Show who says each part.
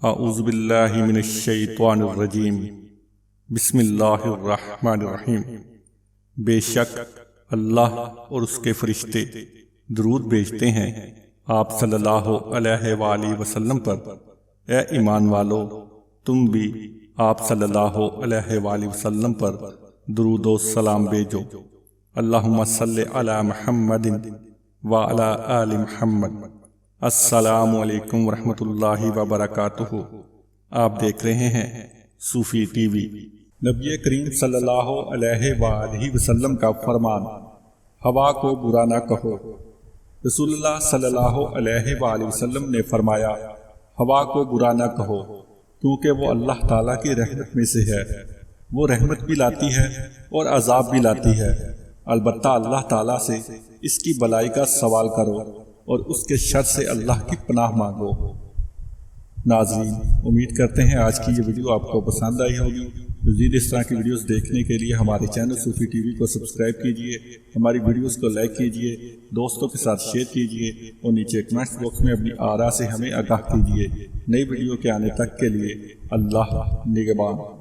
Speaker 1: اعوذ باللہ من الشیطان الرجیم بسم اللہ الرحمن الرحیم۔ بے شک اللہ اور اس کے فرشتے درود بھیجتے ہیں آپ صلی اللہ علیہ وآلہ وسلم پر۔ اے ایمان والو، تم بھی آپ صلی اللہ علیہ وآلہ وسلم پر درود و سلام بھیجو۔ اللہم صلی علی محمد وعلی آل محمد۔ السلام علیکم ورحمۃ اللہ وبرکاتہ۔ آپ دیکھ رہے ہیں صوفی ٹی وی۔ نبی کریم صلی اللہ علیہ وآلہ وسلم کا فرمان، ہوا کو برا نہ کہو۔ رسول اللہ صلی اللہ علیہ وآلہ وسلم نے فرمایا، ہوا کو برا نہ کہو کیونکہ وہ اللہ تعالیٰ کی رحمت میں سے ہے۔ وہ رحمت بھی لاتی ہے اور عذاب بھی لاتی ہے، البتہ اللہ تعالیٰ سے اس کی بلائی کا سوال کرو اور اس کے شر سے اللہ کی پناہ مانگو۔ ناظرین، امید کرتے ہیں آج کی یہ ویڈیو آپ کو پسند آئی ہوگی۔ مزید اس طرح کی ویڈیوز دیکھنے کے لیے ہمارے چینل صوفی ٹی وی کو سبسکرائب کیجئے، ہماری ویڈیوز کو لائک کیجئے، دوستوں کے ساتھ شیئر کیجئے اور نیچے کمنٹس باکس میں اپنی آراء سے ہمیں آگاہ کیجئے۔ نئی ویڈیو کے آنے تک کے لیے اللہ نگہبان۔